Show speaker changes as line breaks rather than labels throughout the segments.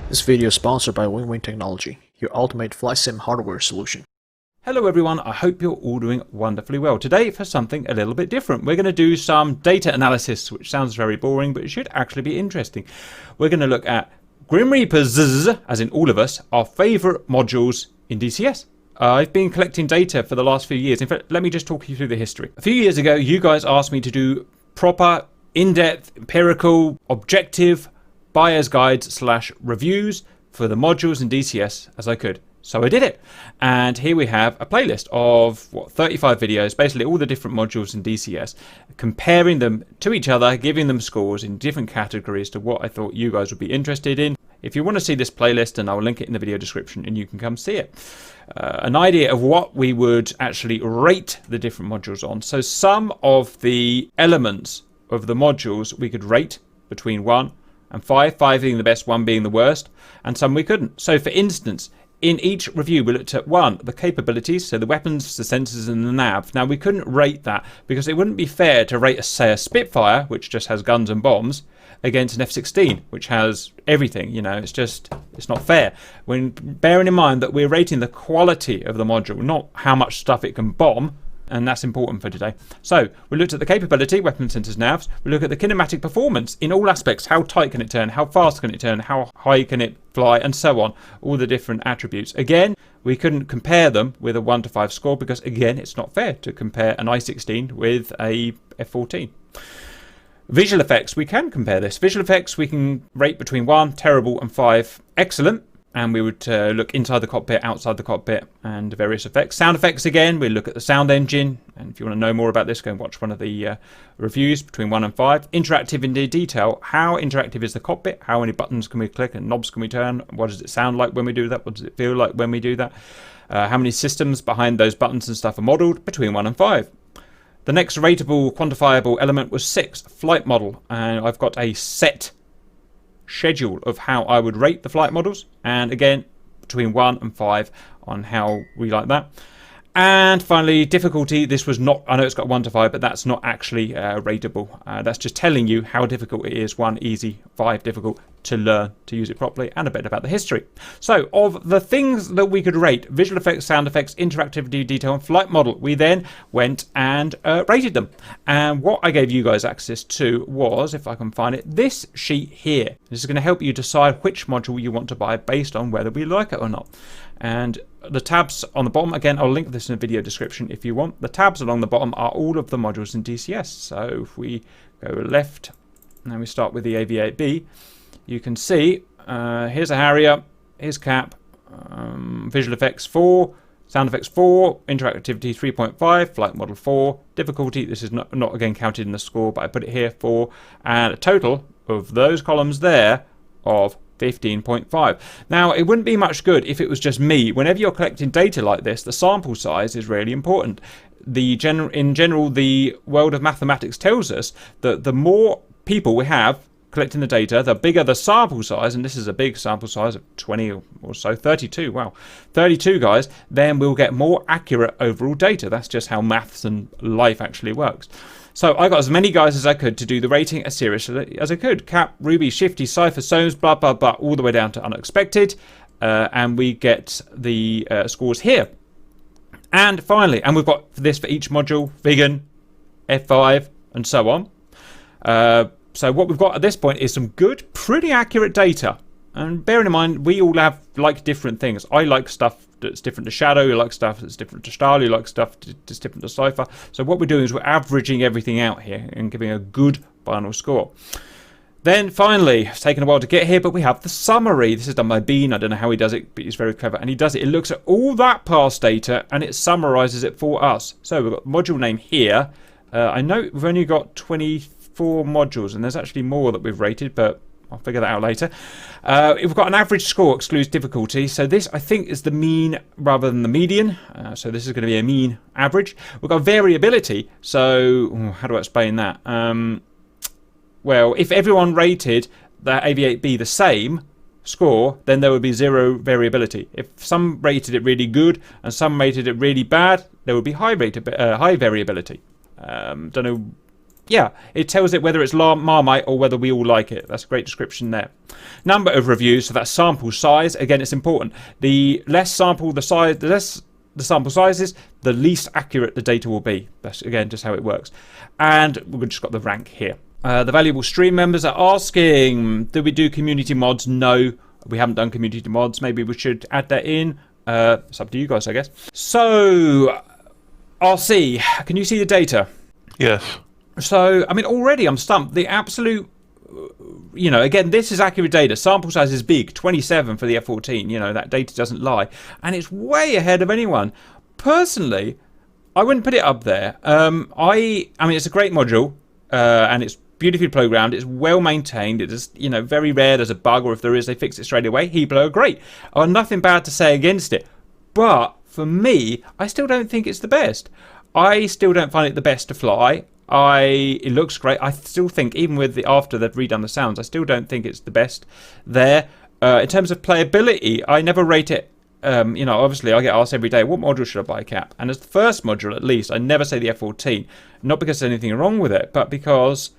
This video is sponsored by Wing Technology, your ultimate flight sim hardware solution.
Hello everyone, I hope you're all doing wonderfully well. Today for something a little bit different. We're going to do some data analysis, which sounds very boring, but it should actually be interesting. We're going to look at Grim Reapers, as in all of us, our favourite modules in DCS. I've been collecting data for the last few years. In fact, let me just talk you through the history. A few years ago, you guys asked me to do proper, in-depth, empirical, objective buyer's guides / reviews for the modules in DCS as I could. So I did it. And here we have a playlist of 35 videos, basically all the different modules in DCS, comparing them to each other, giving them scores in different categories to what I thought you guys would be interested in. If you want to see this playlist, and I'll link it in the video description and you can come see it. An idea of what we would actually rate the different modules on. So some of the elements of the modules we could rate between 1 and 5, 5 being the best, 1 being the worst, and some we couldn't. So for instance, in each review we looked at 1, the capabilities, so the weapons, the sensors and the nav. Now we couldn't rate that because it wouldn't be fair to rate say a Spitfire, which just has guns and bombs, against an F-16, which has everything. You know, it's not fair. When bearing in mind that we're rating the quality of the module, not how much stuff it can bomb. And that's important for today. So we looked at the capability, weapon sensors, navs. We look at the kinematic performance in all aspects. How tight can it turn? How fast can it turn? How high can it fly? And so on. All the different attributes. Again, we couldn't compare them with a 1 to 5 score because, again, it's not fair to compare an I-16 with a F-14. Visual effects, we can compare this. Visual effects, we can rate between 1, terrible, and 5, excellent. And we would look inside the cockpit, outside the cockpit, and various effects. Sound effects, again, we look at the sound engine. And if you want to know more about this, go and watch one of the reviews between 1 and 5. Interactive in detail. How interactive is the cockpit? How many buttons can we click and knobs can we turn? What does it sound like when we do that? What does it feel like when we do that? How many systems behind those buttons and stuff are modelled? Between 1 and 5. The next rateable, quantifiable element was 6, flight model. And I've got a set schedule of how I would rate the flight models, and again between 1 and 5 on how we like that. And finally, difficulty. This was not, I know it's got 1 to 5, but that's not actually rateable. That's just telling you how difficult it is. 1 easy, 5 difficult to learn to use it properly, and a bit about the history. So of the things that we could rate, visual effects, sound effects, interactivity, detail, and flight model, we then went and rated them. And what I gave you guys access to was, if I can find it, this sheet here. This is going to help you decide which module you want to buy based on whether we like it or not. And the tabs on the bottom, again, I'll link this in the video description if you want. The tabs along the bottom are all of the modules in DCS. So if we go left and we start with the AV-8B, you can see here's a Harrier, here's Cap, visual effects 4, sound effects 4, interactivity 3.5, flight model 4, difficulty, this is not again counted in the score, but I put it here 4, and a total of those columns there of 15.5. Now, it wouldn't be much good if it was just me. Whenever you're collecting data like this, the sample size is really important. In general, the world of mathematics tells us that the more people we have collecting the data, the bigger the sample size, and this is a big sample size of 20 or so, 32, wow, 32 guys, then we'll get more accurate overall data. That's just how maths and life actually works. So I got as many guys as I could to do the rating as seriously as I could. Cap, Ruby, Shifty, Cypher, Soames, blah, blah, blah, all the way down to unexpected. And we get the scores here. And finally, and we've got this for each module, Viggen, F5, and so on. So what we've got at this point is some good, pretty accurate data. And bearing in mind, we all have like different things. I like stuff that's different to Shadow. You like stuff that's different to Stahl. You like stuff that's different to Cypher. So what we're doing is we're averaging everything out here and giving a good final score. Then finally, it's taken a while to get here, but we have the summary. This is done by Bean. I don't know how he does it, but he's very clever. And he does it. It looks at all that past data and it summarizes it for us. So we've got module name here. I know we've only got 24 modules, and there's actually more that we've rated, but I'll figure that out later. We've got an average score, excludes difficulty. So this, I think, is the mean rather than the median. So this is going to be a mean average. We've got variability. So how do I explain that? Well, if everyone rated the AV-8B the same score, then there would be 0 variability. If some rated it really good and some rated it really bad, there would be high variability. Don't know yeah, it tells it whether it's Marmite or whether we all like it. That's a great description there. Number of reviews, so that's sample size. Again, it's important. The less sample the sample sizes, the least accurate the data will be. That's, again, just how it works. And we've just got the rank here. The valuable stream members are asking, do we do community mods? No, we haven't done community mods. Maybe we should add that in. It's up to you guys, I guess. So, RC, can you see the data?
Yes.
So, I mean, already I'm stumped. The absolute, again, this is accurate data. Sample size is big, 27 for the F-14. That data doesn't lie. And it's way ahead of anyone. Personally, I wouldn't put it up there. I mean, it's a great module, and it's beautifully programmed. It's well maintained. It is, very rare there's a bug, or if there is, they fix it straight away. Heblo are great. I have nothing bad to say against it. But for me, I still don't think it's the best. I still don't find it the best to fly. It looks great. I still think, even after they've redone the sounds, I still don't think it's the best there. In terms of playability, I never rate it. Obviously I get asked every day, what module should I buy, Cap? And as the first module, at least, I never say the F-14. Not because there's anything wrong with it, but because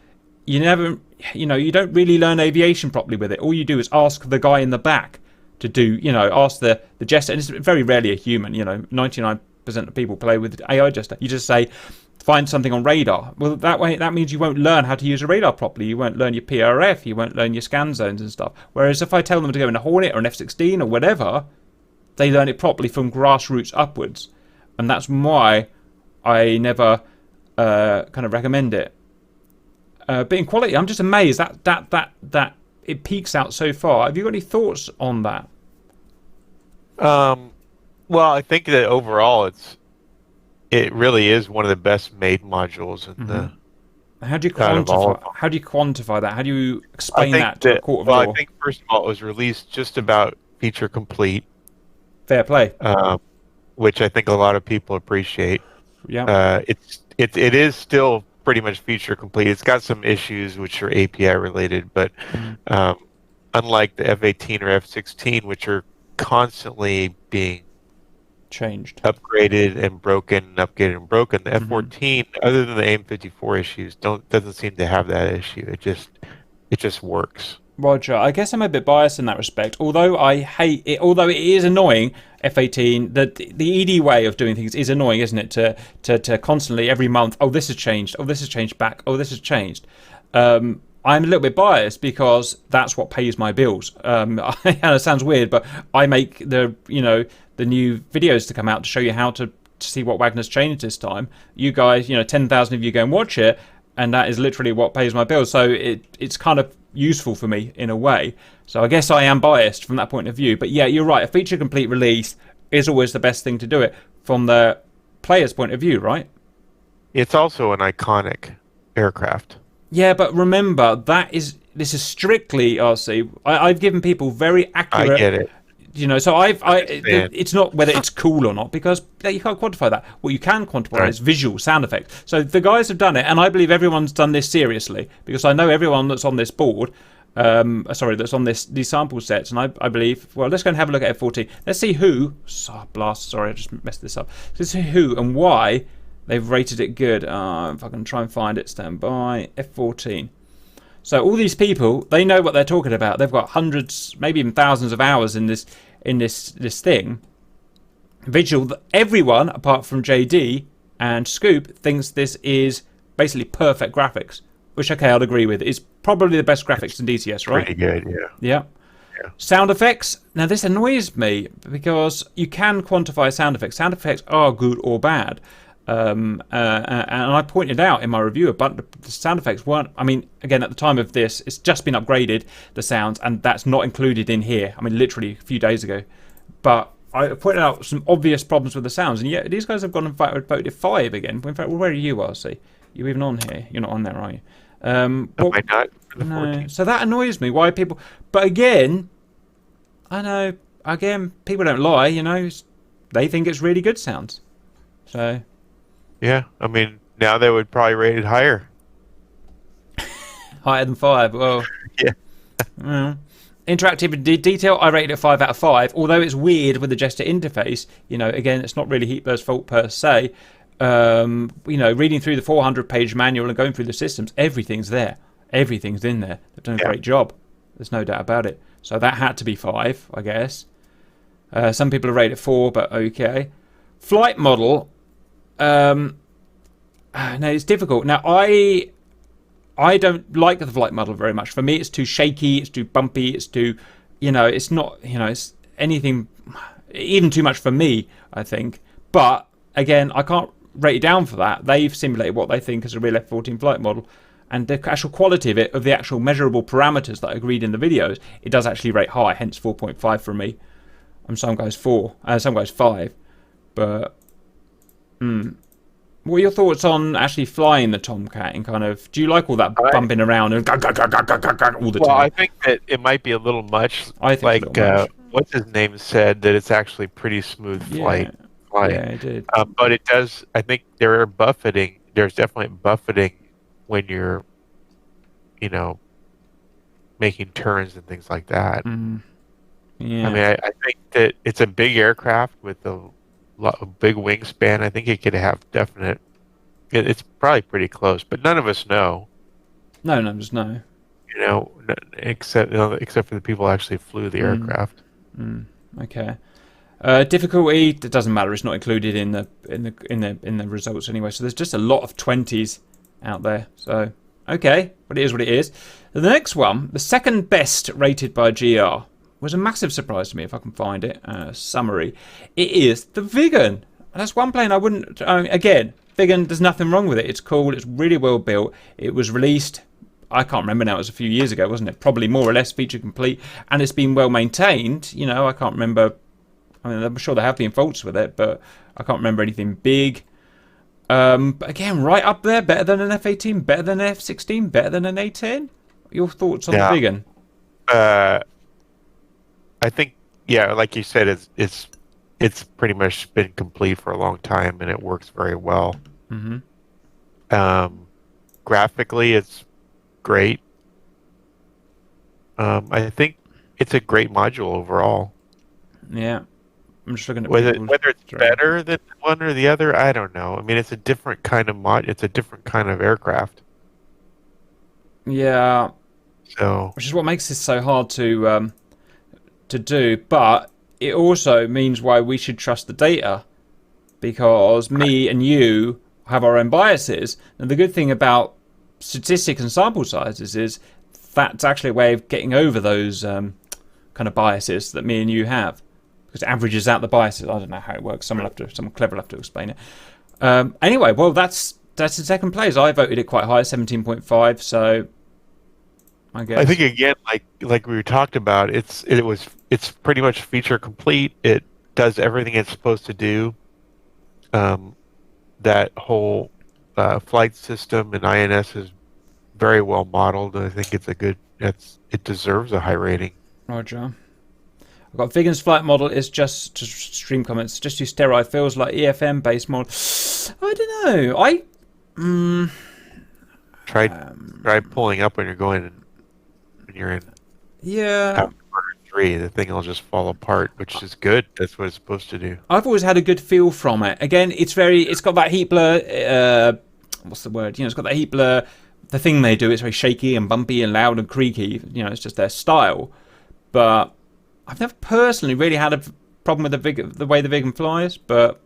you don't really learn aviation properly with it. All you do is ask the guy in the back to do, ask the jester. And it's very rarely a human, 99% of people play with AI jester. You just say, find something on radar. Well, that means you won't learn how to use a radar properly. You won't learn your PRF. You won't learn your scan zones and stuff. Whereas if I tell them to go in a Hornet or an F-16 or whatever, they learn it properly from grassroots upwards. And that's why I never kind of recommend it. But in quality, I'm just amazed that it peaks out so far. Have you got any thoughts on that?
Well, I think that overall it really is one of the best made modules in the.
How do you quantify that? How do you explain that to a court of law?
Well, I think first of all, it was released just about feature complete.
Fair play.
Which I think a lot of people appreciate.
Yeah.
It is still pretty much feature complete. It's got some issues which are API related, but unlike the F-18 or F-16, which are constantly being
changed,
upgraded and broken, upgraded and broken, the F-14, other than the AIM-54 issues, doesn't seem to have that issue. It just works.
Roger. I guess I'm a bit biased in that respect. Although I hate it, although it is annoying, F-18, the ED way of doing things is annoying, isn't it? To constantly every month, oh, this has changed, oh, this has changed back, oh, this has changed. I'm a little bit biased because that's what pays my bills. And it sounds weird, but I make the new videos to come out to show you how to see what Wagner's changed this time. You guys, 10,000 of you go and watch it, and that is literally what pays my bills. So it's kind of useful for me in a way. So I guess I am biased from that point of view. But yeah, you're right. A feature complete release is always the best thing to do it from the player's point of view, right?
It's also an iconic aircraft.
Yeah, but remember, this is strictly RC. I've given people very accurate.
I get it.
So it's not whether it's cool or not, because you can't quantify that. What you can quantify is visual sound effects. So the guys have done it, and I believe everyone's done this seriously, because I know everyone that's on this board, that's on these sample sets, and I believe, well, let's go and have a look at F-14. Let's see who, sorry, I just messed this up. Let's see who and why they've rated it good. If I can try and find it, stand by, F-14. So all these people, they know what they're talking about. They've got hundreds, maybe even thousands of hours in this thing. Visual, everyone apart from JD and Scoop thinks this is basically perfect graphics, which I'd agree with. It's probably the best graphics in DCS, right?
Pretty good, yeah.
Sound effects. Now this annoys me because you can quantify sound effects. Sound effects are good or bad. And I pointed out in my review but the sound effects weren't, I mean, again, at the time of this, it's just been upgraded, the sounds, and that's not included in here. I mean, literally a few days ago. But I pointed out some obvious problems with the sounds, and yet these guys have gone and voted 5 again. In fact, where are you, RC? You even on here? You're not on there, are you?
Am I not? For the 14?
So that annoys me. Why people... But again, I know, people don't lie, they think it's really good sounds. So...
Yeah, I mean, now they would probably rate it higher.
Higher than 5, well...
Yeah.
Interactive detail, I rated it 5 out of 5. Although it's weird with the gesture interface, again, it's not really Heatbird's fault per se. You know, reading through the 400-page manual and going through the systems, everything's there. Everything's in there. They've done a great job. There's no doubt about it. So that had to be 5, I guess. Some people are rated 4, but okay. Flight model. No, it's difficult. Now, I don't like the flight model very much. For me, it's too shaky. It's too bumpy. It's too, you know, it's not, you know, it's anything, even too much for me, I think. But again, I can't rate it down for that. They've simulated what they think is a real F-14 flight model. And the actual quality of it, of the actual measurable parameters that I agreed in the videos, it does actually rate high, hence 4.5 for me. And some guys 4, some guys 5. But, what are your thoughts on actually flying the Tomcat and kind of, do you like all that bumping around and all the time?
Well, I think that it might be a little much.
I think
like,
a little much.
What's his name said that it's actually pretty smooth flying.
Yeah, it did.
But it does, I think there are buffeting, there's definitely buffeting when you're, you know, making turns and things like that.
Yeah.
I mean, I think that it's a big aircraft with a big wingspan. I think it could have definite. It's probably pretty close, but none of us know.
No, just no.
You know, except for the people who actually flew the aircraft.
Okay. Difficulty, it doesn't matter. It's not included in the results anyway. So there's just a lot of 20s out there. So okay, but it is what it is. The next one, the second best rated by GR, was a massive surprise to me if I can find it. Summary. It is the Viggen. And that's one plane I wouldn't. Again, Viggen, there's nothing wrong with it. It's cool. It's really well built. It was released. I can't remember now. It was a few years ago, wasn't it? Probably more or less feature complete, and it's been well maintained. You know, I can't remember. I mean, I'm sure there have been faults with it, but I can't remember anything big. But again, right up there, better than an F-18, better than an F-16, better than an A-10. Your thoughts on the Viggen?
I think, yeah, like you said, it's pretty much been complete for a long time, and it works very well. Graphically, it's great. I think it's a great module overall.
Yeah. I'm just looking at
whether it's better than one or the other, I don't know. I mean, it's a different kind of it's a different kind of aircraft.
Yeah.
So,
which is what makes this so hard to do, but it also means why we should trust the data, because me and you have our own biases. And the good thing about statistics and sample sizes is that's actually a way of getting over those kind of biases that me and you have. Because it averages out the biases. I don't know how it works. Someone clever will have to explain it. Anyway, well, that's the second place. I voted it quite high, 17.5. So I guess
I think again, like we talked about, it's pretty much feature complete. It does everything it's supposed to do. That whole flight system and INS is very well modeled. I think it's it deserves a high rating.
Roger. I've got Viggen's flight model is just to stream comments, just too sterile. Feels like EFM based model. I don't know.
Try pulling up when you're in.
Yeah.
3, the thing will just fall apart, which is good. That's what it's supposed to do.
I've always had a good feel from it. Again, it's got that heat blur. What's the word? You know, it's got that heat blur. The thing they do, it's very shaky and bumpy and loud and creaky. You know, it's just their style. But I've never personally really had a problem with the way the Viggen flies, but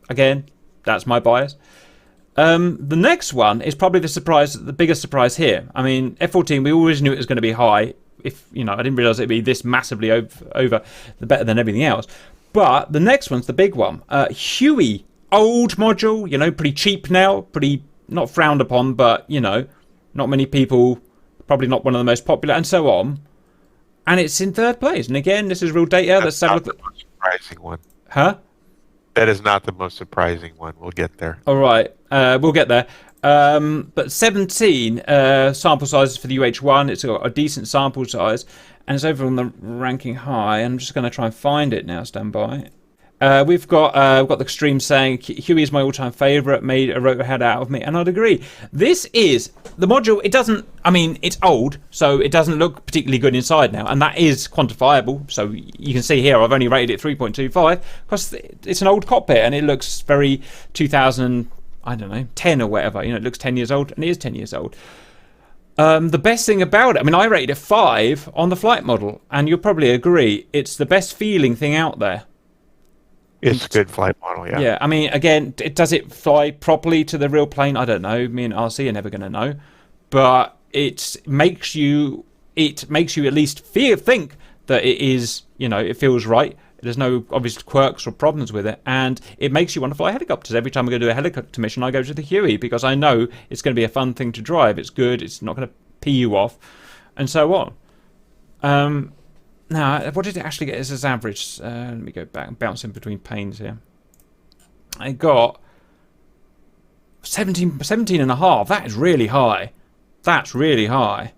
again, that's my bias. The next one is probably the biggest surprise here. I mean, F-14, we always knew it was going to be high. If you know, I didn't realize it'd be this massively over the better than everything else. But the next one's the big one. Huey, old module, you know, pretty cheap now, pretty not frowned upon, but you know, not many people, probably not one of the most popular, and so on. And it's in third place. And again, this is real data.
That's not the most surprising one.
Huh?
That is not the most surprising one. We'll get there.
All right. We'll get there. But 17 sample sizes for the UH-1. It's got a decent sample size. And it's over on the ranking high. I'm just going to try and find it now. Stand by. We've got the Extreme saying Huey is my all-time favourite, made a rotor head out of me, and I'd agree. This is the module. It doesn't. I mean, it's old, so it doesn't look particularly good inside now, and that is quantifiable. So you can see here, I've only rated it 3.25 because it's an old cockpit and it looks very 2000. I don't know, 10 or whatever. You know, it looks 10 years old, and it is 10 years old. The best thing about it, I mean, I rated it 5 on the flight model, and you'll probably agree, it's the best feeling thing out there.
It's a good flight model, yeah.
Yeah, I mean, again, does it fly properly to the real plane? I don't know. Me and RC are never going to know. But it makes you at least think that it is, you know, it feels right. There's no obvious quirks or problems with it, and it makes you want to fly helicopters. Every time I go to a helicopter mission, I go to the Huey because I know it's going to be a fun thing to drive. It's good. It's not going to pee you off, and so on. Now, what did it actually get as its average? Let me go back and bounce in between panes here. I got 17 and a half. That is really high. That's really high.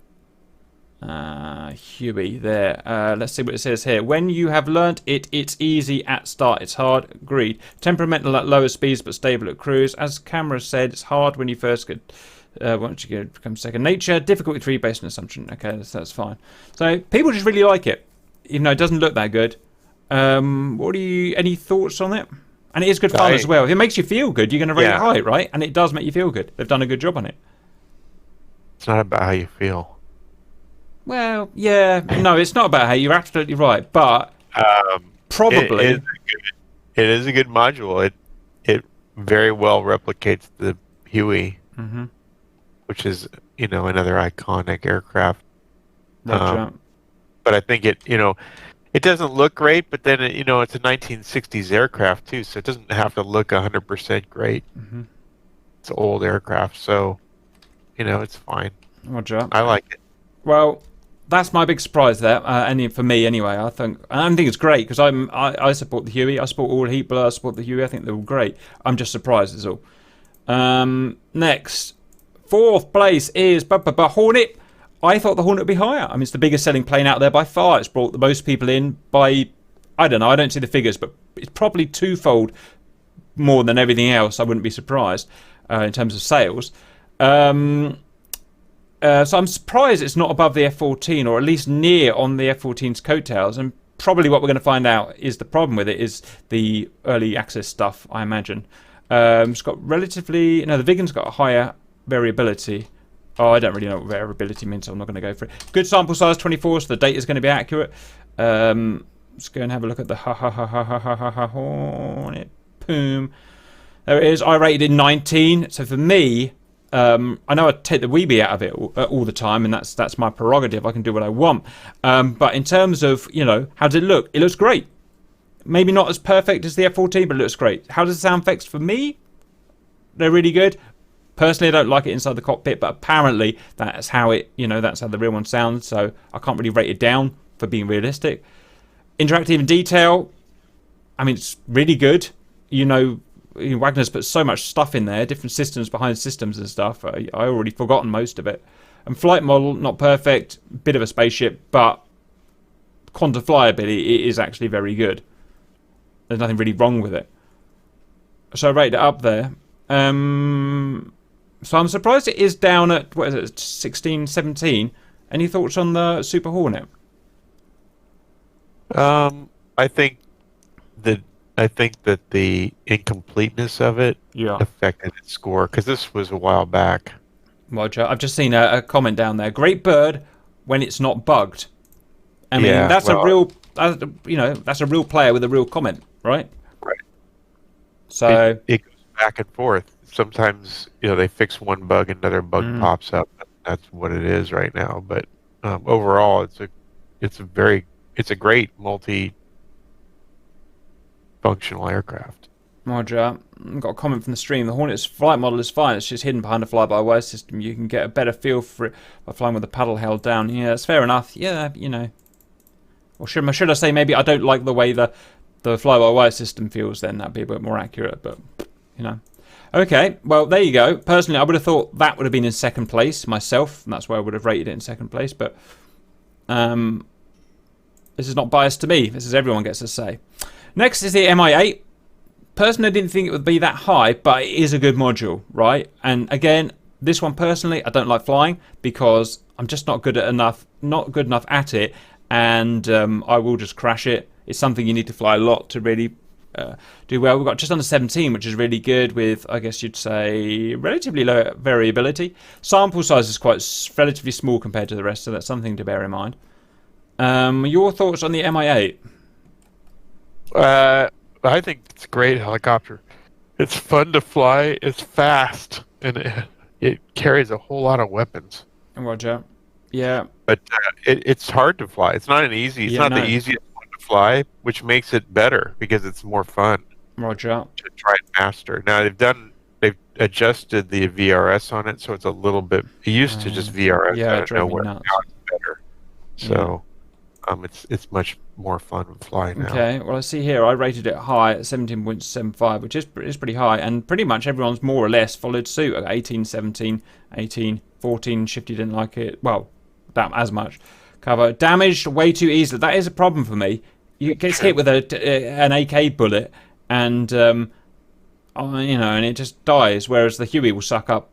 Huey there. Let's see what it says here. When you have learnt it, it's easy at start. It's hard. Agreed. Temperamental at lower speeds but stable at cruise. As Camera said, it's hard when you first get... once you get become second nature. Difficulty 3 based on assumption. Okay, that's fine. So people just really like it, even though it doesn't look that good. Any thoughts on it? And it is good fun as well. If it makes you feel good, you're going to rate it high, right? And it does make you feel good. They've done a good job on it.
It's not about how you feel.
Well, yeah, no, it's not about how you're absolutely right, but probably
it is a good module. It very well replicates the Huey, which is, you know, another iconic aircraft. But I think it doesn't look great, but then it's a 1960s aircraft too, so it doesn't have to look 100% great. It's an old aircraft, so it's fine.
Roger.
I like it.
Well, that's my big surprise there, and for me anyway. I think it's great because I support the Huey. I support all Heatblur. I support the Huey. I think they're all great. I'm just surprised is all. Next, 4th place is Hornet. I thought the Hornet would be higher. I mean, it's the biggest selling plane out there by far. It's brought the most people in by, I don't know, I don't see the figures, but it's probably twofold more than everything else. I wouldn't be surprised in terms of sales. So I'm surprised it's not above the F-14, or at least near on the F-14's coattails. And probably what we're going to find out is the problem with it is the early access stuff, I imagine. It's got relatively... No, the Viggen's got a higher variability. Oh, I don't really know what variability means, so I'm not going to go for it. Good sample size, 24, so the data is going to be accurate. Let's go and have a look at the Hornet. Boom. There it is. I rated it 19. So for me... I know I take the weebie out of it all the time, and that's my prerogative. I can do what I want. But in terms of, how does it look? It looks great. Maybe not as perfect as the F-14, but it looks great. How does the sound effects for me? They're really good. Personally, I don't like it inside the cockpit, but apparently that's how that's how the real one sounds. So I can't really rate it down for being realistic. Interactive and detail. I mean, it's really good. Wagner's put so much stuff in there, different systems behind systems and stuff. I already forgotten most of it. And flight model, not perfect, bit of a spaceship, but quantifiability, it is actually very good. There's nothing really wrong with it. So I rated it up there. So I'm surprised it is down at, 16, 17. Any thoughts on the Super Hornet?
I think that the incompleteness of it affected its score, because this was a while back.
Roger. I've just seen a comment down there. Great bird when it's not bugged. I mean, that's a real player with a real comment, right?
Right.
So
it goes back and forth. Sometimes they fix one bug, another bug pops up. That's what it is right now. But overall, it's a great functional aircraft.
Roger. I've got a comment from the stream. The Hornet's flight model is fine. It's just hidden behind a fly-by-wire system. You can get a better feel for it by flying with the paddle held down. Yeah, that's fair enough. Yeah, Or should I say maybe I don't like the way the fly-by-wire system feels then. That'd be a bit more accurate, but, Okay, well, there you go. Personally, I would have thought that would have been in second place myself, and that's where I would have rated it in second place, but this is not biased to me. This is everyone gets a say. Next is the MI8. Personally, I didn't think it would be that high, but it is a good module, right? And again, this one personally, I don't like flying because I'm just not good enough at it, and I will just crash it. It's something you need to fly a lot to really do well. We've got just under 17, which is really good with, I guess you'd say, relatively low variability. Sample size is quite relatively small compared to the rest, so that's something to bear in mind. Your thoughts on the MI8?
I think it's a great helicopter. It's fun to fly. It's fast, and it carries a whole lot of weapons.
Roger. Yeah.
But it's hard to fly. It's not an easy. It's not the easiest one to fly, which makes it better because it's more fun.
Roger.
To try and master. Now they've adjusted the VRS on it, so it's a little bit. It used to just VRS.
Yeah,
I don't know now it's better. So. It's much more fun to fly now.
Okay, well I see here I rated it high at 17.75, which is pretty high, and pretty much everyone's more or less followed suit at 18, 17, 18, 14. Shifty didn't like it. Well, that as much. Cover damaged way too easily. That is a problem for me. You gets hit with an AK bullet, and and it just dies. Whereas the Huey will suck up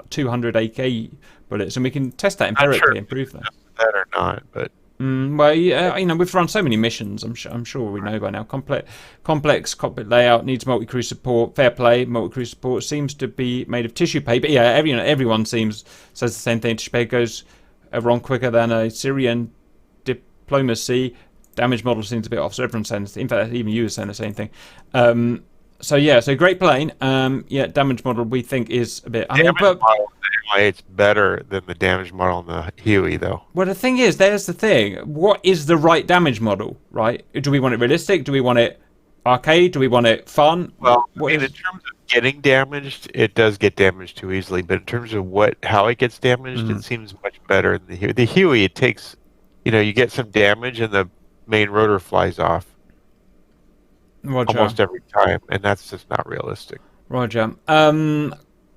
200 AK bullets, and we can test that empirically and prove that.
That or not, but.
We've run so many missions. I'm sure we know by now. Complex cockpit layout needs multi-crew support. Fair play. Multi-crew support seems to be made of tissue paper. Yeah, everyone says the same thing. Tissue paper goes wrong quicker than a Syrian diplomacy. Damage model seems a bit off. So everyone's saying this. In fact, even you were saying the same thing. So great plane. Damage model we think is a bit.
It's better than the damage model on the Huey, though.
Well, the thing is, there's the thing. What is the right damage model, right? Do we want it realistic? Do we want it arcade? Do we want it fun?
Well, in terms of getting damaged, it does get damaged too easily. But in terms of how it gets damaged, it seems much better than the Huey. The Huey, it takes, you get some damage and the main rotor flies off.
Roger.
Almost every time, and that's just not realistic.
Roger.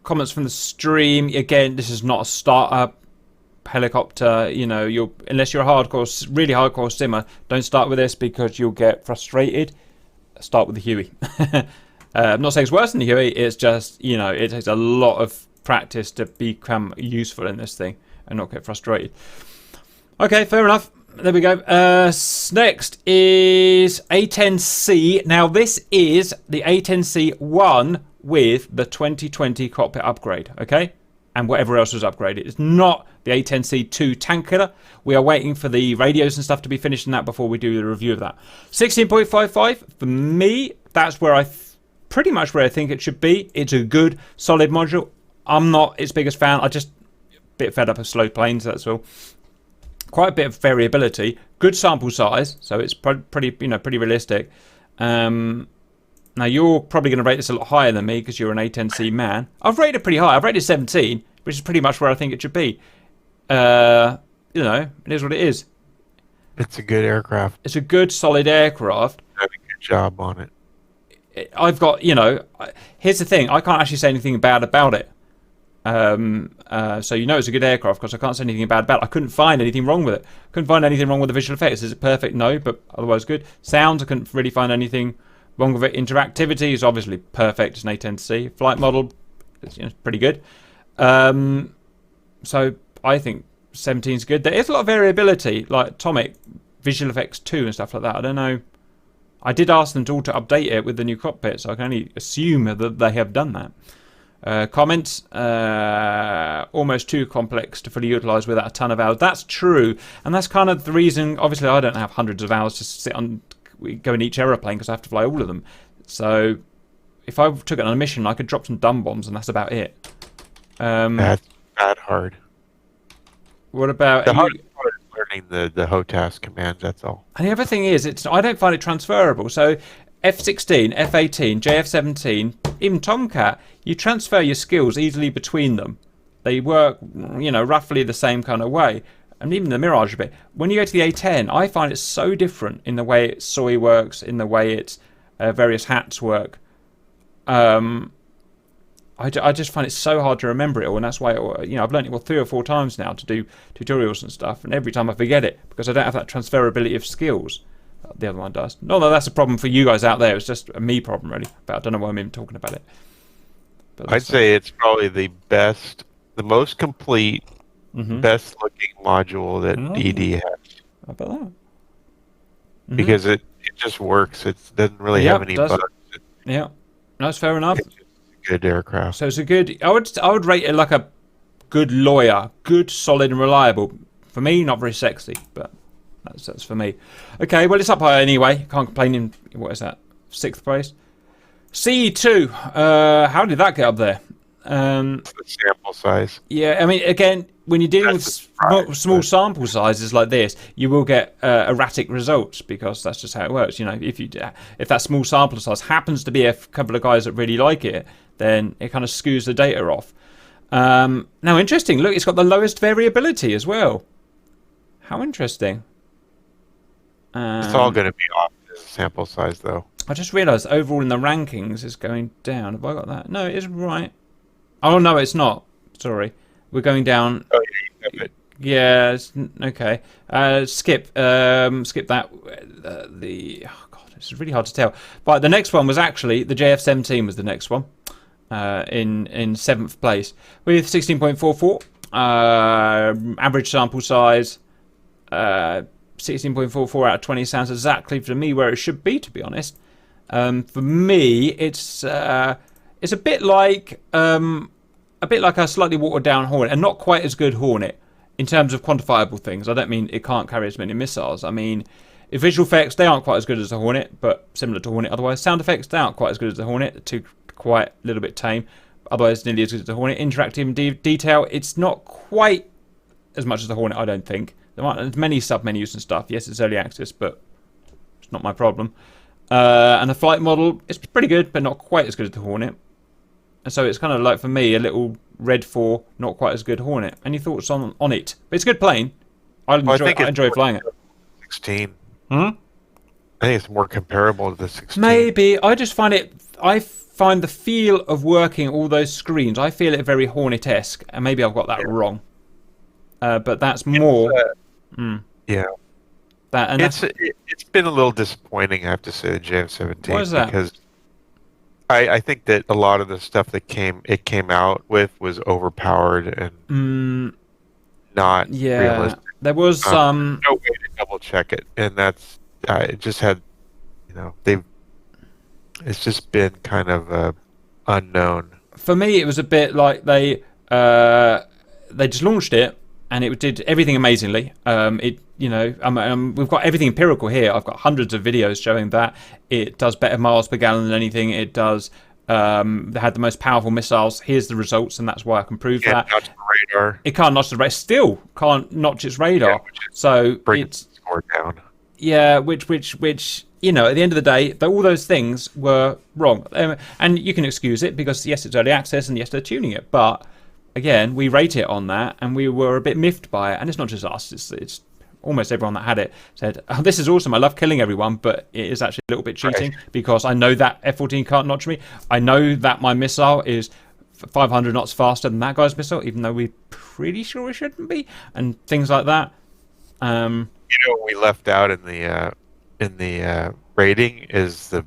Comments from the stream. Again, this is not a startup helicopter. Unless you're a really hardcore simmer, don't start with this because you'll get frustrated. Start with the Huey. I'm not saying it's worse than the Huey. It's just it takes a lot of practice to become useful in this thing and not get frustrated. Okay, fair enough. There we go. Next is A10C. Now this is the A10C1 with the 2020 cockpit upgrade, okay? And whatever else was upgraded. It's not the A10C2 tank killer. We are waiting for the radios and stuff to be finished in that before we do the review of that. 16.55 for me. That's where pretty much where I think it should be. It's a good, solid module. I'm not its biggest fan. I just a bit fed up of slow planes. That's all. Quite a bit of variability. Good sample size, so it's pretty realistic. Now, you're probably going to rate this a lot higher than me because you're an A10C man. I've rated it pretty high. I've rated 17, which is pretty much where I think it should be. It is what it is.
It's a good aircraft.
It's a good, solid aircraft.
Done a good job on it.
I've got, here's the thing. I can't actually say anything bad about it. So it's a good aircraft because I can't say anything bad about it. I couldn't find anything wrong with it. Couldn't find anything wrong with the visual effects. Is it perfect? No, but otherwise good. Sounds, I couldn't really find anything wrong with it. Interactivity is obviously perfect. It's an A10C. Flight model is pretty good. So I think 17 is good. There is a lot of variability, like Atomic, Visual Effects 2 and stuff like that. I don't know. I did ask them to update it with the new cockpit, so I can only assume that they have done that. Comments, almost too complex to fully utilise without a ton of hours. That's true, and that's kind of the reason. Obviously, I don't have hundreds of hours to sit on, go in each aeroplane because I have to fly all of them. So, if I took it on a mission, I could drop some dumb bombs, and that's about it.
That's not hard.
What about
the hardest part is learning the HOTAS commands? That's all.
And the other thing is, I don't find it transferable. So, F-16, F-18, JF-17, even Tomcat, you transfer your skills easily between them. They work, roughly the same kind of way. And even the Mirage a bit. When you go to the A10, I find it so different in the way its SOI works, in the way its various hats work. I just find it so hard to remember it all, and that's why I've learned it 3 or 4 times now to do tutorials and stuff, and every time I forget it because I don't have that transferability of skills. The other one does. Not that that's a problem for you guys out there. It's just a me problem, really. But I don't know why I'm even talking about it. But
I'd say it's probably the best, the most complete, best looking module that DD has.
How about that?
Because it just works. It doesn't really have any bugs.
Yeah, that's fair enough.
It's just a good aircraft.
So it's a good. I would rate it like a good lawyer, good, solid, and reliable. For me, not very sexy, but that's for me. Okay, well it's up high anyway. Can't complain. In what is that? 6th place. CE2. How did that get up there?
The sample size.
Yeah, I mean, again, when you're dealing with small sample sizes like this, you will get erratic results because that's just how it works. You know, if that small sample size happens to be a couple of guys that really like it, then it kind of skews the data off. Now, interesting. Look, it's got the lowest variability as well. How interesting.
It's all going to be off as a sample size, though.
I just realised overall in the rankings it's going down. Have I got that? No, it is right. Oh, no, it's not. Sorry. We're going down.
Oh, yeah, you have it.
Yeah, okay. Skip that. Oh God, it's really hard to tell. But the next one was actually the JF-17 was the next one. In 7th place with 16.44 average sample size. 16.44 out of 20 sounds exactly for me where it should be, to be honest. For me, it's a bit like a slightly watered down Hornet, and not quite as good Hornet in terms of quantifiable things. I don't mean it can't carry as many missiles. I mean, visual effects, they aren't quite as good as the Hornet, but similar to Hornet. Otherwise, sound effects, they aren't quite as good as the Hornet. They're too quite a little bit tame. Otherwise, nearly as good as the Hornet. Interactive detail, it's not quite as much as the Hornet, I don't think. There aren't many sub-menus and stuff. Yes, it's early access, but it's not my problem. And the flight model, it's pretty good, but not quite as good as the Hornet. And so it's kind of like, for me, a little Red 4, not quite as good Hornet. Any thoughts on it? But it's a good plane. I enjoy flying it.
16. I think it's more comparable to the 16.
Maybe. I find the feel of working all those screens, I feel it very Hornet-esque, and maybe I've got that wrong. But that's more...
Yeah. It's been a little disappointing, I have to say, the JF-17.
Why is that?
Because I think that a lot of the stuff that it came out with was overpowered and not realistic.
There was
no way to double check it, and that's it just had, it's just been kind of unknown.
For me, it was a bit like they just launched it and it did everything amazingly. We've got everything empirical here. I've got hundreds of videos showing that it does better miles per gallon than anything. It does. They had the most powerful missiles. Here's the results, and that's why I can prove that.
Notch the radar.
It can't notch the radar. Still can't notch its radar.
Yeah,
so
bring its score down.
Yeah, which at the end of the day, all those things were wrong. And you can excuse it because, yes, it's early access and yes, they're tuning it. But, again, we rate it on that and we were a bit miffed by it. And it's not just us. It's almost everyone that had it said, oh, this is awesome. I love killing everyone. But it is actually a little bit cheating because I know that F-14 can't notch me. I know that my missile is 500 knots faster than that guy's missile, even though we're pretty sure it shouldn't be. And things like that.
What we left out in the rating is the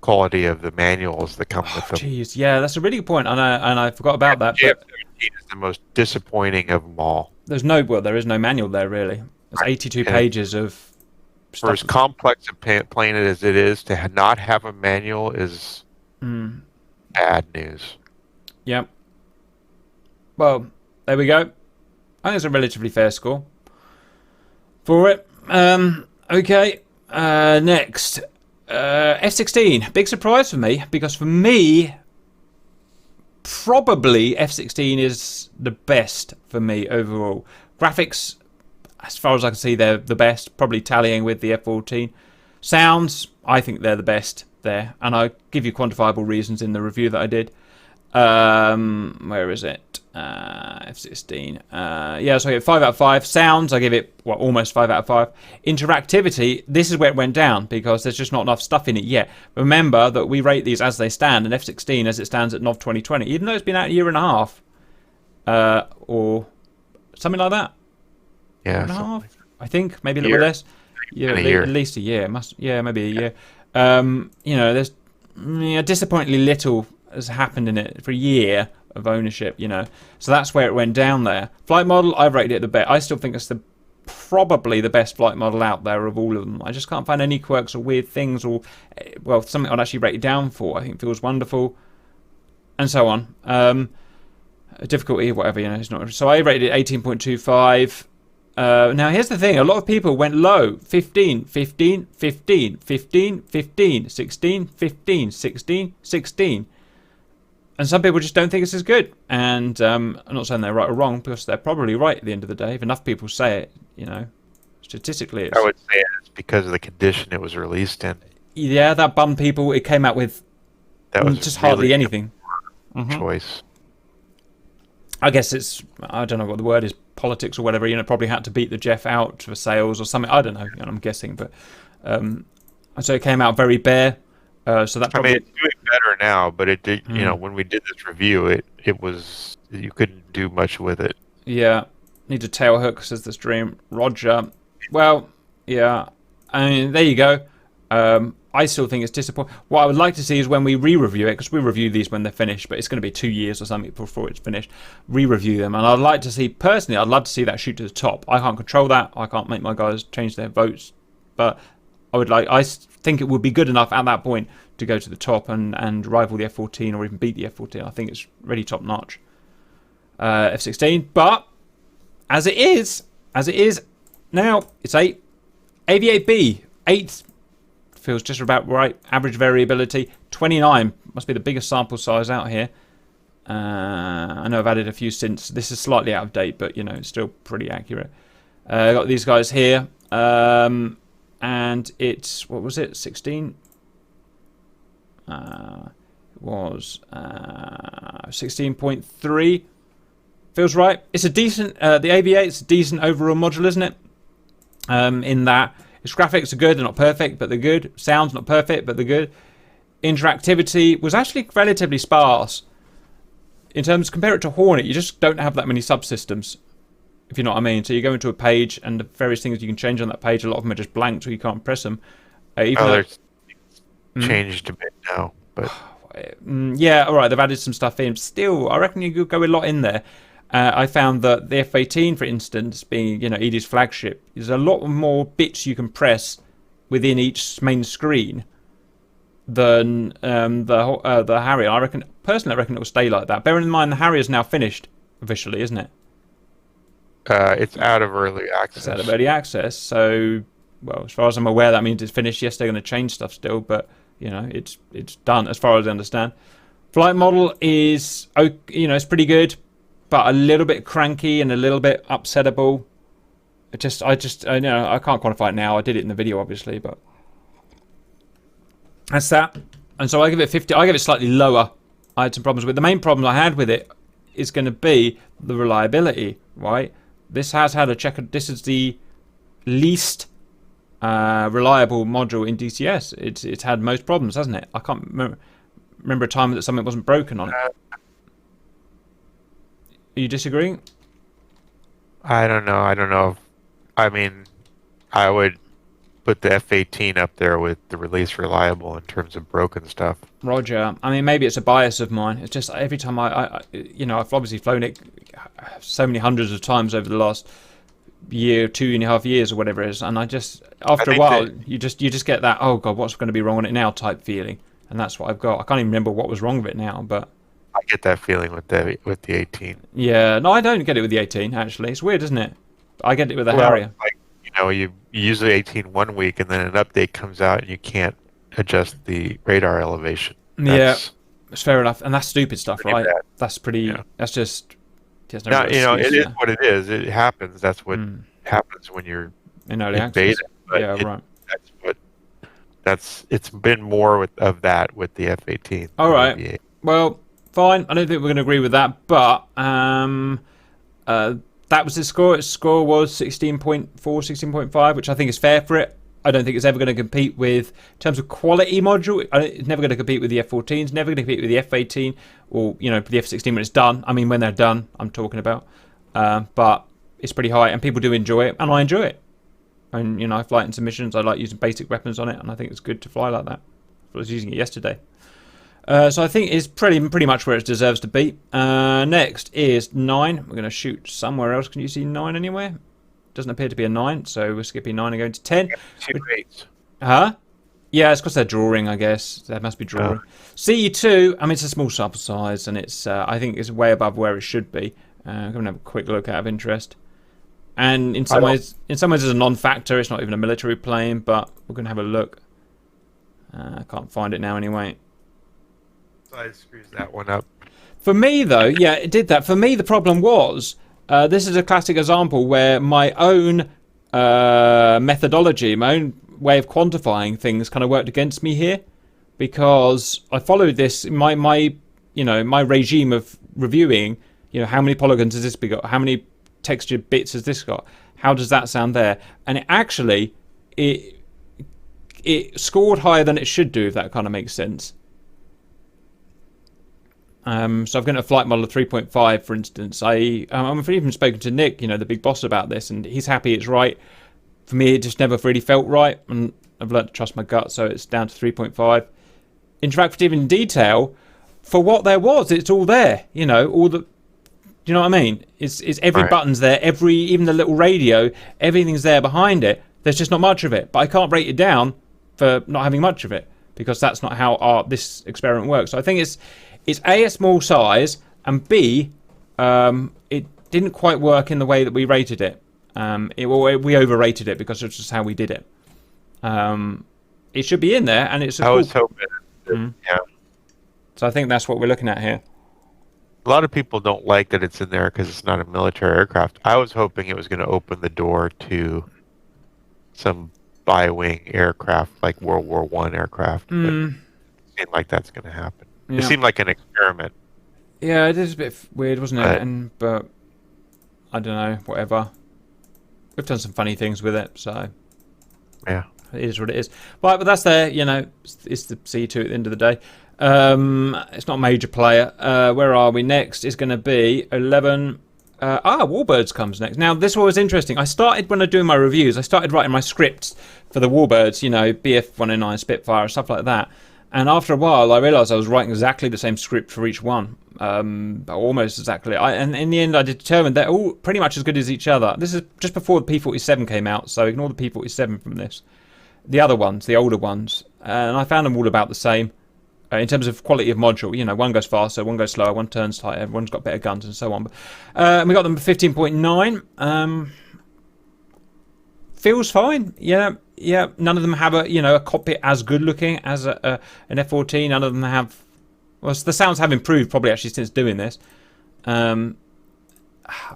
quality of the manuals that come with them.
Jeez, yeah, that's a really good point, and I forgot about that.
JF-17 is the most disappointing of them all.
There is no manual there really. There's 82 pages of stuff.
For as complex a plane as it is, to not have a manual is bad news.
Yep. Well, there we go. I think it's a relatively fair score for it. Okay. Next, F-16. Big surprise for me, because for me, probably F-16 is the best for me overall. Graphics, as far as I can see, they're the best, probably tallying with the F-14. Sounds, I think they're the best there, and I'll give you quantifiable reasons in the review that I did. Where is it? F-16. Yeah, so I give it 5 out of 5. Sounds, I give it almost 5 out of 5. Interactivity, this is where it went down because there's just not enough stuff in it yet. Remember that we rate these as they stand, and F-16 as it stands at NOV 2020, even though it's been out a year and a half, or something like that.
Yeah,
year and a half, I think, maybe a little bit less. Yeah,
In a year.
at least a year. Maybe a year. There's disappointingly little has happened in it for a year of ownership. So that's where it went down there. Flight model, I've rated it the best. I still think it's probably the best flight model out there of all of them. I just can't find any quirks or weird things, or something I'd actually rate it down for. I think it feels wonderful, and so on. Difficulty, whatever, it's not. So I rated it 18.25. Now here's the thing, a lot of people went low. 15, 15, 15, 15, 15, 16, 15, 16, 16. And some people just don't think it's as good. And I'm not saying they're right or wrong, because they're probably right at the end of the day. If enough people say it, statistically it's...
I would say it's because of the condition it was released in.
Yeah, that bummed people. It came out with just hardly
really
anything.
Choice.
I guess it's, I don't know what the word is, politics or whatever. Probably had to beat the Jeff out for sales or something. I don't know. I'm guessing, but so it came out very bare. So that probably...
it's doing better now, but it did. When we did this review, it was, you couldn't do much with it.
Yeah, need a tail hook, says the stream. Roger. Well, yeah. I mean, there you go. I still think it's disappointing. What I would like to see is when we re-review it, because we review these when they're finished, but it's going to be 2 years or something before it's finished. Re-review them, and I'd like to see, personally, I'd love to see that shoot to the top. I can't control that. I can't make my guys change their votes, but I think it would be good enough at that point to go to the top and rival the F-14 or even beat the F-14. I think it's really top notch. F-16, but as it is now, it's 8. Aviate-B, 8 feels just about right. Average variability, 29. Must be the biggest sample size out here. I know I've added a few since. This is slightly out of date, but it's still pretty accurate. Got these guys here. And it's, what was it, 16? It was 16.3. Feels right. It's a decent, the AV8's a decent overall module, isn't it? In that its graphics are good, they're not perfect, but they're good. Sound's not perfect, but they're good. Interactivity was actually relatively sparse. In terms, compare it to Hornet, you just don't have that many subsystems, if you know what I mean. So you go into a page, and the various things you can change on that page, a lot of them are just blank, so you can't press them.
There's changed a bit now, but
yeah, all right, they've added some stuff in. Still, I reckon you could go a lot in there. I found that the F-18, for instance, being Edie's flagship, there's a lot more bits you can press within each main screen than the Harrier. Personally, I reckon it will stay like that. Bearing in mind the Harrier's now finished officially, isn't it?
it's out of early access.
It's out of early access, so well, as far as I'm aware, that means it's finished. Yes, they're going to change stuff still, but it's done as far as I understand. Flight model is it's pretty good, but a little bit cranky and a little bit upsettable. I can't quantify it now. I did it in the video, obviously, but that's that. And so I give it 50. I give it slightly lower. I had some problems with the main problem I had with it is going to be the reliability. Right, this has had a check. This is the least reliable module in DCS. It's had most problems, hasn't it? I can't remember a time that something wasn't broken on it. Are you disagreeing?
I don't know. I mean, I would put the F-18 up there with the release reliable in terms of broken stuff.
Roger. I mean, maybe it's a bias of mine. It's just every time I've obviously flown it so many hundreds of times over the last year, 2.5 years or whatever it is, and after a while you just get that, oh god, what's going to be wrong on it now type feeling, and that's what I've got. I can't even remember what was wrong with it now, but
I get that feeling with the 18.
Yeah, no, I don't get it with the 18 actually. It's weird, isn't it? I get it with the Harrier.
You use the 18 one week and then an update comes out and you can't adjust the radar elevation.
Yeah, it's fair enough, and that's stupid stuff, right?
Bad.
That's pretty. Yeah. That's just.
No, it is what it is. It happens. That's what happens when you're
in early access. Yeah, right.
It's been more of that with the F-18.
All right. Well, fine. I don't think we're going to agree with that, but that was his score. His score was 16.4, 16.5, which I think is fair for it. I don't think it's ever going to compete with, in terms of quality module, it's never going to compete with the F-14, it's never going to compete with the F-18, or, the F-16 when it's done. I mean, when they're done, I'm talking about. But it's pretty high, and people do enjoy it, and I enjoy it. And, you know, I fly it into missions. I like using basic weapons on it, and I think it's good to fly like that. I was using it yesterday. So I think it's pretty much where it deserves to be. Next is 9. We're going to shoot somewhere else. Can you see 9 anywhere? Doesn't appear to be a 9, so we're skipping 9 and going to 10.
2 8s.
Huh? Yeah, it's because they're drawing, I guess. They must be drawing. CE2, I mean, it's a small sample size, and it's I think it's way above where it should be. I'm going to have a quick look out of interest. And in some ways, it's a non-factor. It's not even a military plane, but we're going to have a look. I can't find it now anyway.
Size screws that one up.
For me, though, yeah, it did that. For me, the problem was, this is a classic example where my own methodology, my own way of quantifying things kind of worked against me here, because I followed this, my regime of reviewing, how many polygons has this got, how many textured bits has this got, how does that sound there, and it actually, it scored higher than it should do, if that kind of makes sense. So I've got a flight model of 3.5, for instance. I've even spoken to Nick, the big boss, about this, and he's happy it's right. For me, it just never really felt right, and I've learned to trust my gut, so it's down to 3.5. Interactive in detail, for what there was, it's all there. All the, do you know what I mean? It's every button's there, even the little radio, everything's there behind it. There's just not much of it, but I can't rate it down for not having much of it, because that's not how this experiment works. So I think it's A, a small size, and B, it didn't quite work in the way that we rated it. We overrated it because it's just how we did it. It should be in there, and it's. I was hoping.
Yeah.
So I think that's what we're looking at here.
A lot of people don't like that it's in there because it's not a military aircraft. I was hoping it was going to open the door to some bi-wing aircraft, like World War I aircraft. But it seemed like that's going to happen. Yeah. It seemed like an experiment.
Yeah, it is a bit weird, wasn't it? But I don't know, whatever. We've done some funny things with it, so
yeah,
it is what it is. Right, but that's there. It's the C2 at the end of the day. It's not a major player. Where are we next? Is going to be 11. Warbirds comes next. Now, this was interesting. I started, when I do my reviews, I started writing my scripts for the Warbirds, BF-109, Spitfire, stuff like that. And after a while, I realised I was writing exactly the same script for each one. Almost exactly. And in the end, I determined they're all pretty much as good as each other. This is just before the P-47 came out, so ignore the P-47 from this. The other ones, the older ones. And I found them all about the same. In terms of quality of module, one goes faster, one goes slower, one turns tighter, one's got better guns and so on. But we got them 15.9. Feels fine. Yeah. None of them have a cockpit as good looking as an F-14. None of them have. Well, the sounds have improved probably actually since doing this. I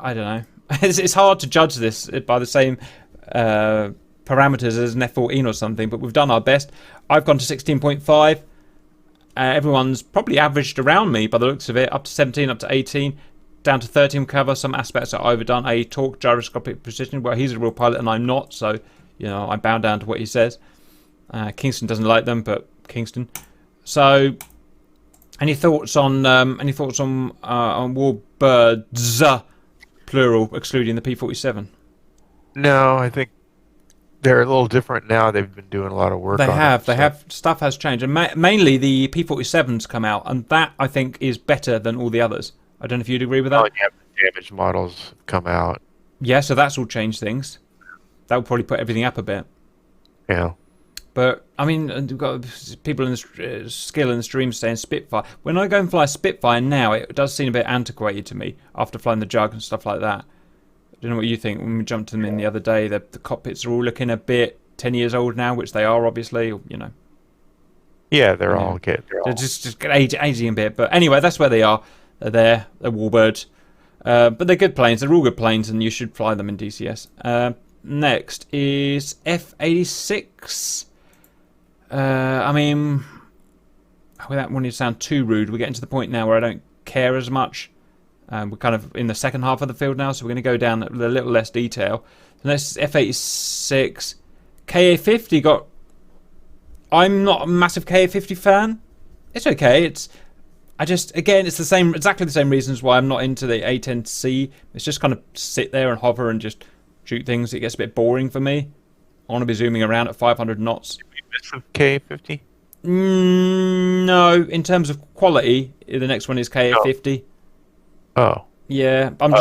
don't know. It's hard to judge this by the same parameters as an F-14 or something, but we've done our best. I've gone to 16.5. Everyone's probably averaged around me by the looks of it, up to 17, up to 18, down to 13 cover. Some aspects are overdone. Torque, gyroscopic precision. Well, he's a real pilot and I'm not, so I bow down to what he says. Kingston doesn't like them, but Kingston. So, any thoughts on Warbirds, plural, excluding the P-47?
No, I think they're a little different now. They've been doing a lot of work. They
have. Stuff has changed, and mainly the P-47s come out, and that I think is better than all the others. I don't know if you'd agree with that.
Oh, yeah, the damaged models come out.
Yeah, so that's all changed things. That would probably put everything up a bit.
Yeah.
But I mean, we've got people in the skill in the stream saying Spitfire. When I go and fly a Spitfire now, it does seem a bit antiquated to me after flying the Jug and stuff like that. I don't know what you think. When we jumped to them in the other day, the cockpits are all looking a bit 10 years old now, which they are obviously,
Yeah, they're all good.
They're just aging a bit. But anyway, that's where they are. They're there. They're Warbirds. But they're good planes. They're all good planes, and you should fly them in DCS. Next is F-86. I mean, without wanting to sound too rude, we're getting to the point now where I don't care as much. We're kind of in the second half of the field now, so we're going to go down with a little less detail. So this is F-86. KA-50 got... I'm not a massive KA-50 fan. It's okay. It's exactly the same reasons why I'm not into the A-10C. It's just kind of sit there and hover and just shoot things. It gets a bit boring for me. I want to be zooming around at 500 knots.
Did we miss the K50?
No, in terms of quality, the next one is KF50.
Oh.
Yeah, I'm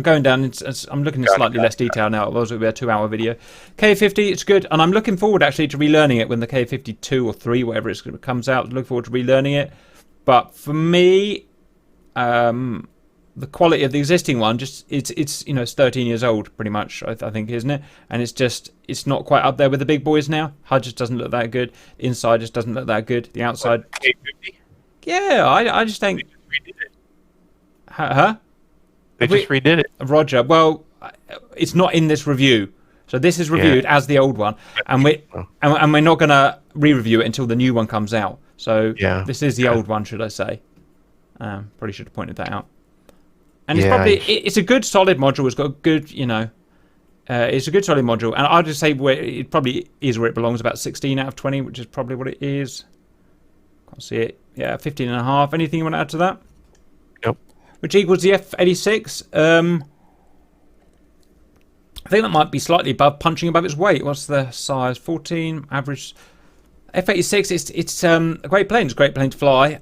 going down. I'm looking in slightly less detail now. Otherwise, it would be a 2-hour video. K50, it's good, and I'm looking forward actually to relearning it when the K52 or 3, whatever it comes out. Look forward to relearning it. But for me, the quality of the existing one it's 13 years old pretty much. I think, isn't it? And it's not quite up there with the big boys now. HUD just doesn't look that good. Inside just doesn't look that good. The outside.
K50?
Yeah, I just think. Huh?
They just redid it.
Roger. Well, it's not in this review, so this is reviewed as the old one, and we're not going to re-review it until the new one comes out. So this is the old one, should I say? Probably should have pointed that out. And it's a good solid module. It's got a good, it's a good solid module, and I'll just say where it probably is where it belongs. About 16 out of 20, which is probably what it is. Can't see it. Yeah, 15.5. Anything you want to add to that?
Nope.
Which equals the F86. I think that might be slightly punching above its weight. What's the size? 14 average. F86. It's a great plane. It's a great plane to fly.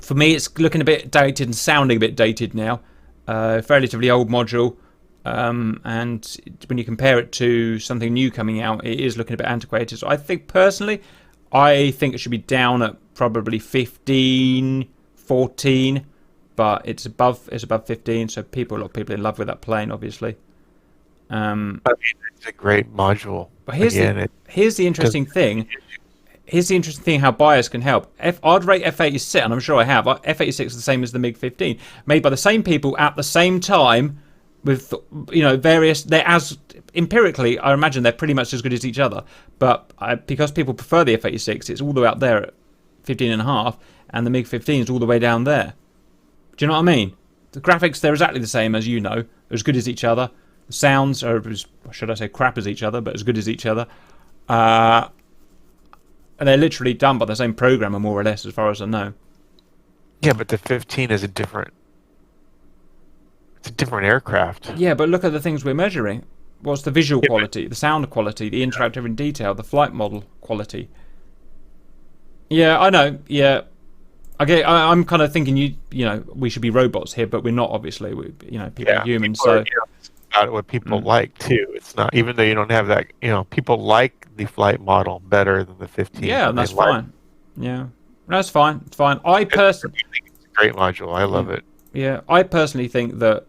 For me, it's looking a bit dated and sounding a bit dated now. Relatively old module, and when you compare it to something new coming out, it is looking a bit antiquated. So I think personally, it should be down at probably 15, 14. But it's above 15, so a lot of people are in love with that plane, obviously. I mean,
it's a great module.
But here's the interesting thing. Here's the interesting thing: how buyers can help. I'd rate F86, and I'm sure I have. F86 is the same as the MiG-15, made by the same people at the same time, with various. They're as empirically, I imagine they're pretty much as good as each other. But because people prefer the F86, it's all the way up there at 15.5, and the MiG-15 is all the way down there. Do you know what I mean? The graphics, they're exactly the same as they're as good as each other. The sounds are, should I say, crap as each other, but as good as each other. And they're literally done by the same programmer, more or less, as far as I know.
Yeah, but the 15 is it's a different aircraft.
Yeah, but look at the things we're measuring. What's the visual quality, the sound quality, the interactive in detail, the flight model quality? Yeah, I know. Yeah. Okay, I'm kind of thinking we should be robots here, but we're not. Obviously, people are humans.
People about what people like too. It's not, even though you don't have that. People like the flight model better than the 15.
Yeah, and that's fine. Yeah, that's fine. It's fine. I personally
think it's a great module. I love it.
Yeah, I personally think that.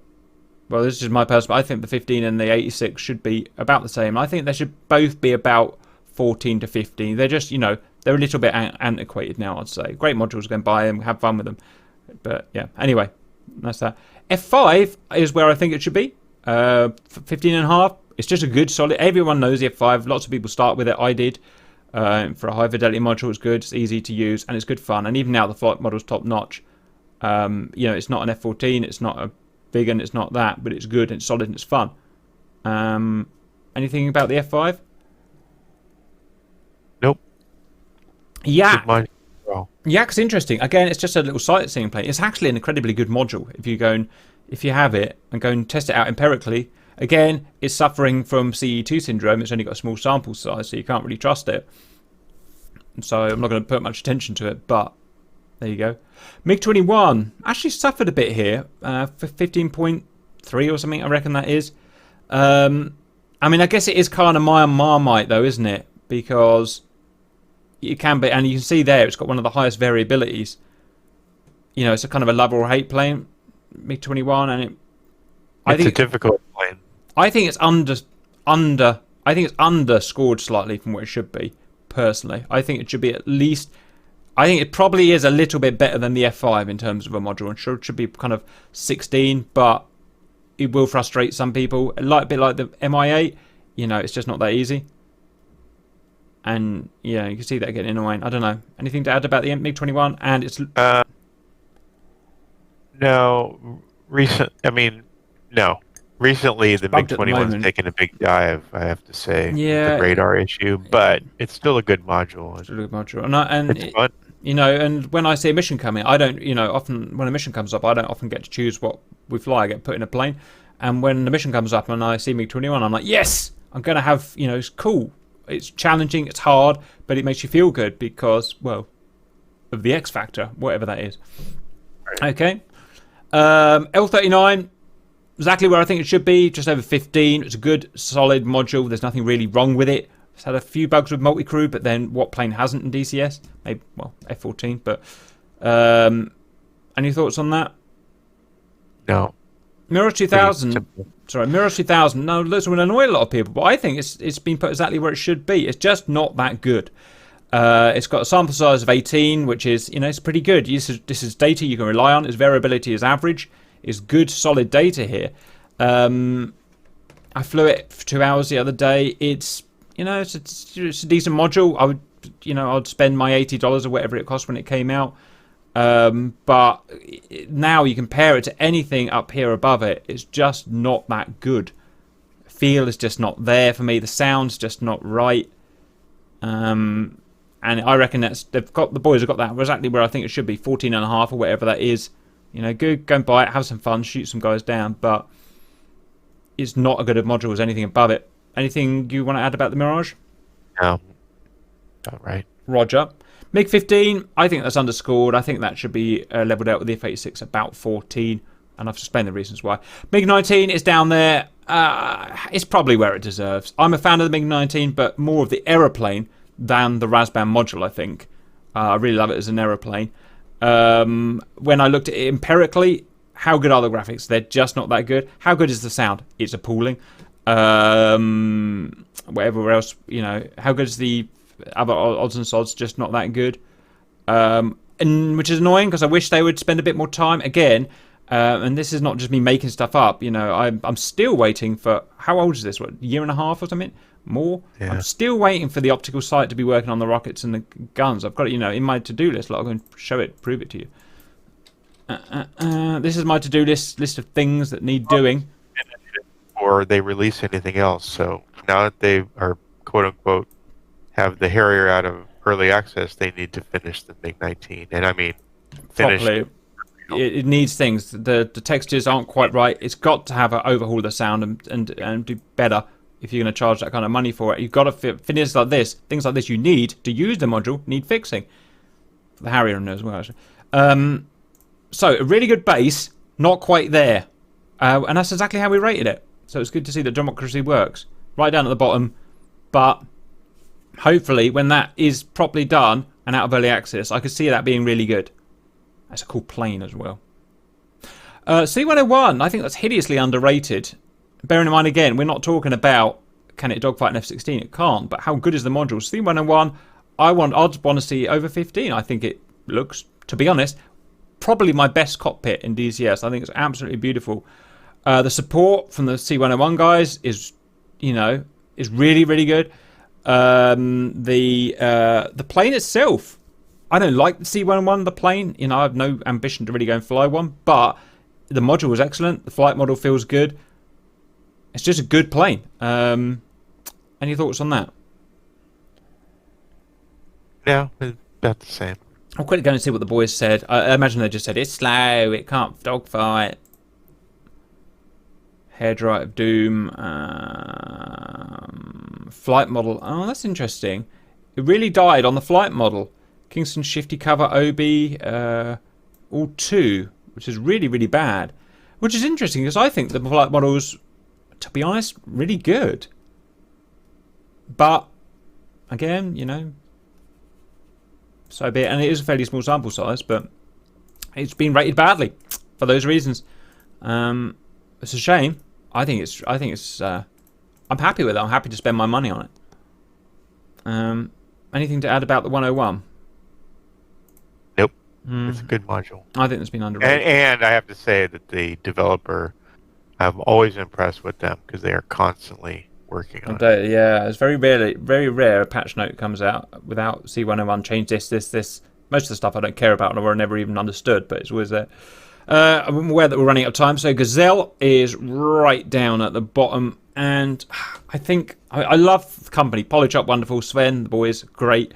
Well, this is my personal. I think the 15 and the 86 should be about the same. I think they should both be about 14 to 15. They're just they're a little bit antiquated now, I'd say. Great modules, go and buy them, have fun with them. But yeah, anyway, that's that. F5 is where I think it should be. 15.5. It's just a good, solid. Everyone knows the F5. Lots of people start with it. I did. For a high fidelity module, it's good. It's easy to use, and it's good fun. And even now, the flight model's top notch. It's not an F14. It's not a Viggen. It's not that, but it's good and it's solid and it's fun. Anything about the F5? Nope. Yeah. Yak's interesting. Again, it's just a little sightseeing plane. It's actually an incredibly good module if you have it and go and test it out empirically. Again, it's suffering from CE2 syndrome. It's only got a small sample size, so you can't really trust it. So I'm not going to put much attention to it, but there you go. MiG-21 actually suffered a bit here for 15.3 or something, I reckon that is. I mean, I guess it is kind of Marmite, though, isn't it? Because it can be, and you can see there, it's got one of the highest variabilities. It's a kind of a love or hate plane, MiG-21, and it's
a difficult plane.
I think it's underscored slightly from what it should be. Personally, I think it should be at least. I think it probably is a little bit better than the F5 in terms of a module, and sure, it should be kind of 16, but it will frustrate some people. A bit like the MI8, it's just not that easy. And you can see that getting annoying. I don't know. Anything to add about the MiG-21 and its?
No. No. Recently, the MiG-21's taken a big dive, I have to say.
Yeah.
The radar issue, but it's still a good module.
It's a good module, and
it's fun.
And when I see a mission coming, I don't. Often when a mission comes up, I don't often get to choose what we fly. I get put in a plane, and when the mission comes up and I see MiG-21, I'm like, yes, I'm going to have, it's cool. It's challenging, it's hard, but it makes you feel good because, well, of the X factor, whatever that is. Right. Okay. L39, exactly where I think it should be, just over 15. It's a good, solid module. There's nothing really wrong with it. It's had a few bugs with multi-crew, but then what plane hasn't in DCS? Maybe, well, F-14, but any thoughts on that?
No.
Mirage 2000. Sorry, Mirage 2000. No, this will annoy a lot of people, but I think it's been put exactly where it should be. It's just not that good. It's got a sample size of 18, which is, it's pretty good. This is data you can rely on. Its variability is average. It's good, solid data here. I flew it for 2 hours the other day. It's, it's a decent module. I'd spend my $80 or whatever it cost when it came out. But now you compare it to anything up here above it, it's just not that good. Feel is just not there for me. The sound's just not right. And I reckon the boys have got that exactly where I think it should be, 14.5 or whatever that is. Good, go and buy it, have some fun, shoot some guys down, but it's not a good a module as anything above it. Anything you want to add about the Mirage?
No. Not right.
Roger. MiG-15, I think that's underscored. I think that should be leveled out with the F-86 about 14, and I've explained the reasons why. MiG-19 is down there. It's probably where it deserves. I'm a fan of the MiG-19, but more of the aeroplane than the Razban module, I think. I really love it as an aeroplane. When I looked at it empirically, how good are the graphics? They're just not that good. How good is the sound? It's appalling. Whatever else, how good is the other odds and sods? Just not that good. And which is annoying because I wish they would spend a bit more time. Again, and this is not just me making stuff up. I'm still waiting for, how old is this? What, a year and a half or something? More? Yeah. I'm still waiting for the optical sight to be working on the rockets and the guns. I've got it, in my to-do list. I'm going to show it, prove it to you. This is my to-do list of things that need doing.
Or they release anything else. So now that they are, quote unquote, have the Harrier out of early access, they need to finish the MiG-19. And I mean, finish
properly. It needs things. The textures aren't quite right. It's got to have overhaul the sound and do better. If you're going to charge that kind of money for it, you've got to finish like this. Things like this you need to use the module need fixing. The Harrier as well, actually. So a really good base, not quite there, and that's exactly how we rated it. So it's good to see that democracy works right down at the bottom. But hopefully, when that is properly done and out of early access, I could see that being really good. That's a cool plane as well. C-101, I think that's hideously underrated. Bearing in mind, again, we're not talking about can it dogfight an F-16. It can't. But how good is the module? C-101, I'd want to see over 15. I think it looks, to be honest, probably my best cockpit in DCS. I think it's absolutely beautiful. The support from the C-101 guys is, is really, really good. The plane itself, I don't like the C-101, the plane. I have no ambition to really go and fly one. But the module was excellent. The flight model feels good. It's just a good plane. Any thoughts on that?
Yeah, it's about the same.
I'll quickly go and see what the boys said. I imagine they just said, it's slow, it can't dogfight. Hairdryer of Doom. Flight model. Oh, that's interesting. It really died on the flight model. Kingston Shifty Cover OB. All 2, which is really, really bad. Which is interesting because I think the flight model's, to be honest, really good. But, again, so be it. And it is a fairly small sample size, but it's been rated badly for those reasons. It's a shame. I think it's. I'm happy with it. I'm happy to spend my money on it. Anything to add about the 101?
Nope. It's a good module.
I think it's been underrated.
And I have to say that the developer, I'm always impressed with them because they are constantly working on it.
Yeah, it's very rare a patch note comes out without C101 change this. Most of the stuff I don't care about or I never even understood, but it's always there. I'm aware that we're running out of time, so Gazelle is right down at the bottom, and I think I love the company. Polychop, wonderful. Sven, the boys, great.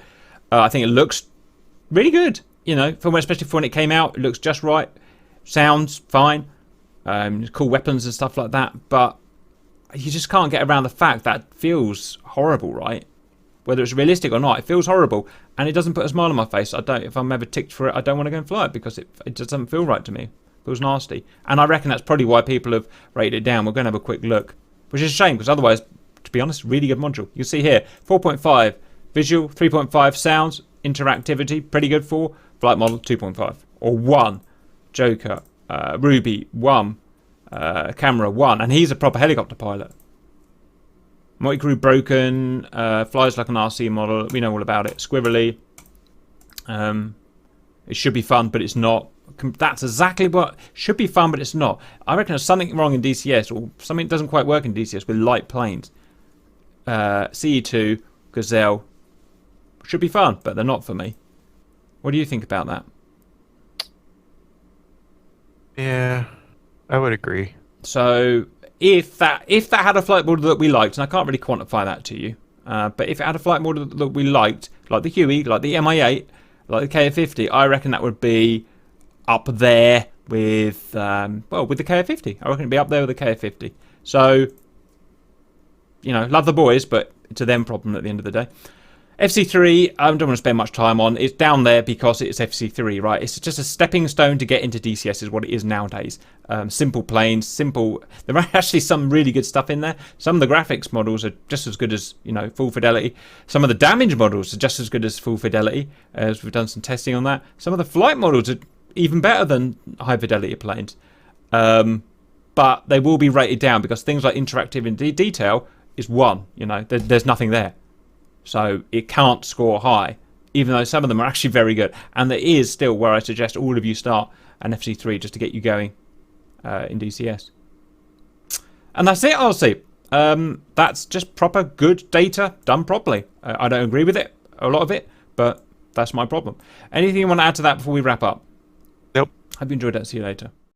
I think it looks really good. Especially for when it came out, it looks just right. Sounds fine. Cool weapons and stuff like that, but you just can't get around the fact that feels horrible, right? Whether it's realistic or not, it feels horrible, and it doesn't put a smile on my face. If I'm ever ticked for it, I don't want to go and fly it because it just doesn't feel right to me. It feels nasty, and I reckon that's probably why people have rated it down. We're going to have a quick look, which is a shame because otherwise, to be honest, really good module. You see here, 4.5 visual, 3.5 sounds, interactivity, pretty good for flight model 2.5 or 1. Joker, Ruby 1, camera 1, and he's a proper helicopter pilot. Multi-crew broken, flies like an RC model. We know all about it. Squirrely. It should be fun, but it's not. That's exactly what should be fun, but it's not. I reckon there's something wrong in DCS, or something that doesn't quite work in DCS with light planes. CE2, Gazelle should be fun, but they're not for me. What do you think about that?
Yeah, I would agree.
So if that had a flight model that we liked, and I can't really quantify that to you, but if it had a flight model that we liked, like the Huey, like the MI8, like the KF50, I reckon that would be up there with with the KF50. I reckon it'd be up there with the KF50. So, love the boys, but it's a them problem at the end of the day. FC3, I don't want to spend much time on. It's down there because it's FC3, right? It's just a stepping stone to get into DCS is what it is nowadays. Simple planes, simple. There are actually some really good stuff in there. Some of the graphics models are just as good as, full fidelity. Some of the damage models are just as good as full fidelity, as we've done some testing on that. Some of the flight models are even better than high fidelity planes. But they will be rated down because things like interactive and detail is 1. There's nothing there. So it can't score high, even though some of them are actually very good. And there is still where I suggest all of you start an FC3 just to get you going in DCS. And that's it, I'll say. That's just proper good data done properly. I don't agree with it, a lot of it, but that's my problem. Anything you want to add to that before we wrap up?
Nope.
Hope you enjoyed that. See you later.